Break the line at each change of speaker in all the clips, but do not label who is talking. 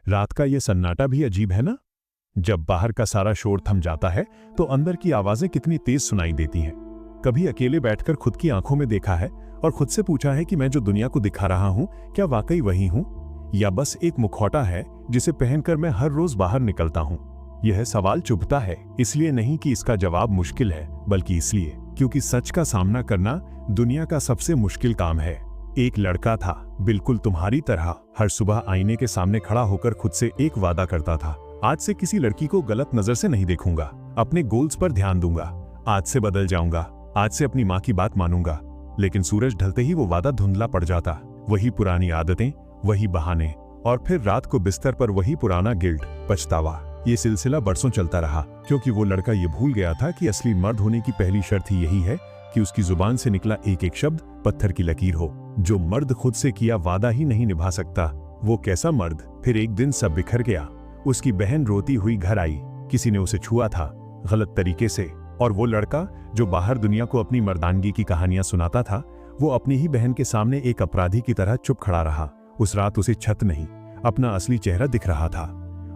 रात का ये सन्नाटा भी अजीब है ना। जब बाहर का सारा शोर थम जाता है तो अंदर की आवाजें कितनी तेज सुनाई देती हैं। कभी अकेले बैठकर खुद की आंखों में देखा है और खुद से पूछा है कि मैं जो दुनिया को दिखा रहा हूं क्या वाकई वही हूं, या बस एक मुखौटा है जिसे पहनकर मैं हर रोज बाहर निकलता हूं। यह सवाल चुभता है, इसलिए नहीं कि इसका जवाब मुश्किल है, बल्कि इसलिए क्योंकि सच का सामना करना दुनिया का सबसे मुश्किल काम है। एक लड़का था, बिल्कुल तुम्हारी तरह, हर सुबह आईने के सामने खड़ा होकर खुद से एक वादा करता था, आज से किसी लड़की को गलत नजर से नहीं देखूंगा, अपने गोल्स पर ध्यान दूंगा, आज से बदल जाऊंगा, आज से अपनी माँ की बात मानूंगा। लेकिन सूरज ढलते ही वो वादा धुंधला पड़ जाता। वही पुरानी आदतें, वही बहाने, और फिर रात को बिस्तर पर वही पुराना गिल्ट, पछतावा। ये सिलसिला बरसों चलता रहा, क्योंकि वो लड़का ये भूल गया था कि असली मर्द होने की पहली शर्त ही यही है कि उसकी जुबान से निकला एक एक शब्द पत्थर की लकीर हो। जो मर्द खुद से किया वादा ही नहीं निभा सकता, वो कैसा मर्द। फिर एक दिन सब बिखर गया। उसकी बहन रोती हुई घर आई। किसी ने उसे छुआ था, गलत तरीके से, और वो लड़का जो बाहर दुनिया को अपनी मर्दानगी की कहानियां सुनाता था, वो अपनी ही बहन के सामने एक अपराधी की तरह चुप खड़ा रहा। उस रात उसे छत नहीं, अपना असली चेहरा दिख रहा था।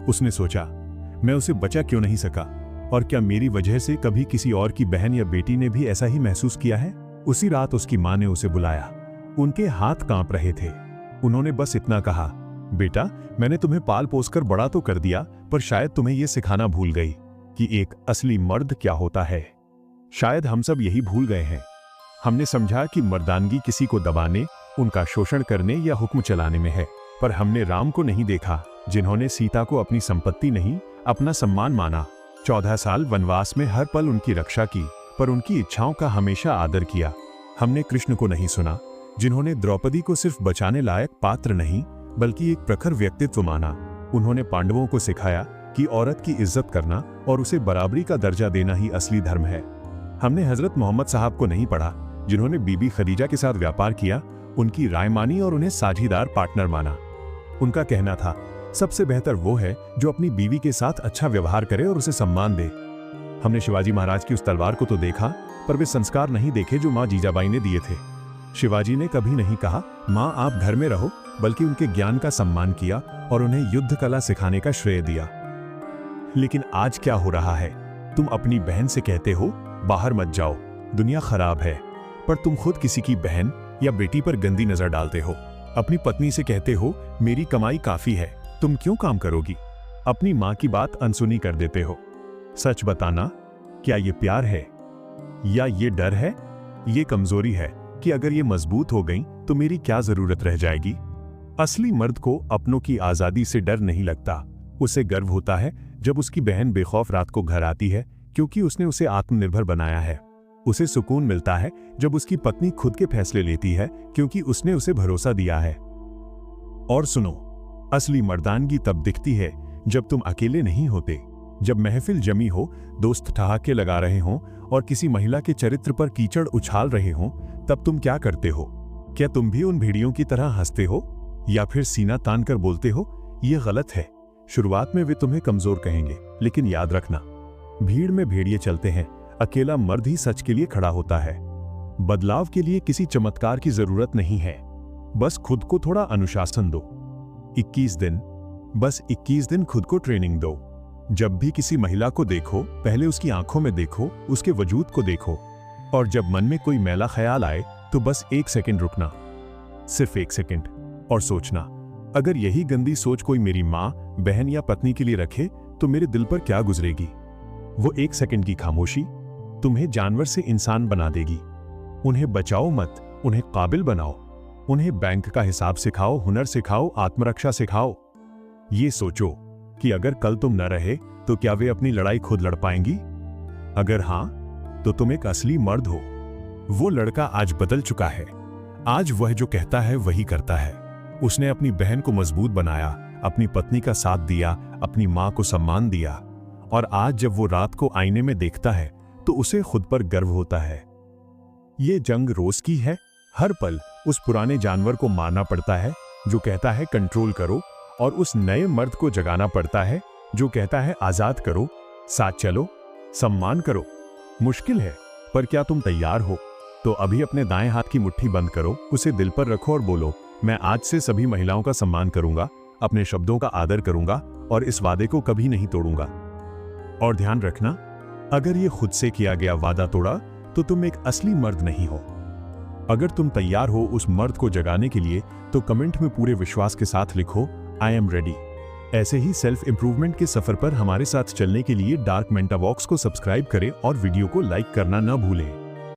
उसने सोचा, मैं उसे बचा क्यों नहीं सका, और क्या मेरी वजह से कभी किसी और की बहन या बेटी ने भी ऐसा ही महसूस किया है। उसी रात उसकी माँ ने उसे बुलाया। उनके हाथ कांप रहे थे। उन्होंने बस इतना कहा, बेटा, मैंने तुम्हें पाल पोसकर बड़ा तो कर दिया, पर शायद तुम्हें यह सिखाना भूल गई कि एक असली मर्द क्या होता है। शायद हम सब यही भूल गए हैं। हमने समझा कि मर्दानगी किसी को दबाने, उनका शोषण करने या हुक्म चलाने में है, पर हमने राम को नहीं देखा, जिन्होंने सीता को अपनी संपत्ति नहीं, अपना सम्मान माना। 14 साल वनवास में हर पल उनकी रक्षा की, पर उनकी इच्छाओं का हमेशा आदर किया। हमने कृष्ण को नहीं सुना, जिन्होंने द्रौपदी को सिर्फ बचाने लायक पात्र नहीं, बल्कि एक प्रखर व्यक्तित्व माना। उन्होंने पांडवों को सिखाया कि औरत की इज्जत करना और उसे बराबरी का दर्जा देना ही असली धर्म है। हमने हजरत मोहम्मद साहब को नहीं पढ़ा, जिन्होंने बीबी खदीजा के साथ व्यापार किया, उनकी राय मानी और उन्हें साझीदार पार्टनर माना। उनका कहना था, सबसे बेहतर वो है जो अपनी बीवी के साथ अच्छा व्यवहार करे और उसे सम्मान दे। हमने शिवाजी महाराज की उस तलवार को तो देखा, पर वे संस्कार नहीं देखे जो माँ जीजाबाई ने दिए थे। शिवाजी ने कभी नहीं कहा, माँ आप घर में रहो, बल्कि उनके ज्ञान का सम्मान किया और उन्हें युद्ध कला सिखाने का श्रेय दिया। लेकिन आज क्या हो रहा है, तुम अपनी बहन से कहते हो, बाहर मत जाओ, दुनिया खराब है, पर तुम खुद किसी की बहन या बेटी पर गंदी नजर डालते हो। अपनी पत्नी से कहते हो, मेरी कमाई काफी है, तुम क्यों काम करोगी। अपनी माँ की बात अनसुनी कर देते हो। सच बताना, क्या ये प्यार है या ये डर है? ये कमजोरी है कि अगर ये मजबूत हो गई तो मेरी क्या जरूरत रह जाएगी। असली मर्द को अपनों की आजादी से डर नहीं लगता। उसे गर्व होता है जब उसकी बहन बेखौफ रात को घर आती है, क्योंकि उसने उसे आत्मनिर्भर बनाया है। उसे सुकून मिलता है जब उसकी पत्नी खुद के फैसले लेती है, क्योंकि उसने उसे भरोसा दिया है। और सुनो, असली मर्दानगी तब दिखती है जब तुम अकेले नहीं होते। जब महफिल जमी हो, दोस्त ठहाके लगा रहे हों और किसी महिला के चरित्र पर कीचड़ उछाल रहे हों, तब तुम क्या करते हो? क्या तुम भी उन भेड़ियों की तरह हंसते हो या फिर सीना तान कर बोलते हो, ये गलत है? शुरुआत में वे तुम्हें कमजोर कहेंगे, लेकिन याद रखना, भीड़ में भेड़िए चलते हैं, अकेला मर्द ही सच के लिए खड़ा होता है। बदलाव के लिए किसी चमत्कार की जरूरत नहीं है, बस खुद को थोड़ा अनुशासन दो। 21 दिन, बस 21 दिन खुद को ट्रेनिंग दो। जब भी किसी महिला को देखो, पहले उसकी आंखों में देखो, उसके वजूद को देखो, और जब मन में कोई मैला ख्याल आए तो बस 1 सेकंड रुकना, सिर्फ 1 सेकंड, और सोचना, अगर यही गंदी सोच कोई मेरी माँ, बहन या पत्नी के लिए रखे तो मेरे दिल पर क्या गुजरेगी। वो 1 सेकंड की खामोशी तुम्हें जानवर से इंसान बना देगी। उन्हें बचाओ मत, उन्हें काबिल बनाओ। उन्हें बैंक का हिसाब सिखाओ, हुनर सिखाओ, आत्मरक्षा सिखाओ। ये सोचो कि अगर कल तुम न रहे तो क्या वे अपनी लड़ाई खुद लड़ पाएंगी? अगर हां, तो तुम एक असली मर्द हो। वो लड़का आज बदल चुका है। आज वह जो कहता है वही करता है। उसने अपनी बहन को मजबूत बनाया, अपनी पत्नी का साथ दिया, अपनी मां को सम्मान दिया, और आज जब वो रात को आईने में देखता है तो उसे खुद पर गर्व होता है। ये जंग रोज की है। हर पल उस पुराने जानवर को मारना पड़ता है जो कहता है कंट्रोल करो, और उस नए मर्द को जगाना पड़ता है जो कहता है आजाद करो, साथ चलो, सम्मान करो। मुश्किल है, पर क्या तुम तैयार हो? तो अभी अपने दाएं हाथ की मुट्ठी बंद करो, उसे दिल पर रखो और बोलो, मैं आज से सभी महिलाओं का सम्मान करूंगा, अपने शब्दों का आदर करूंगा और इस वादे को कभी नहीं तोड़ूंगा। और ध्यान रखना, अगर ये खुद से किया गया वादा तोड़ा तो तुम एक असली मर्द नहीं हो। अगर तुम तैयार हो उस मर्द को जगाने के लिए तो कमेंट में पूरे विश्वास के साथ लिखो, आई एम रेडी। ऐसे ही सेल्फ इंप्रूवमेंट के सफर पर हमारे साथ चलने के लिए डार्क मेंटा वॉक्स को सब्सक्राइब करें और वीडियो को लाइक करना न भूलें।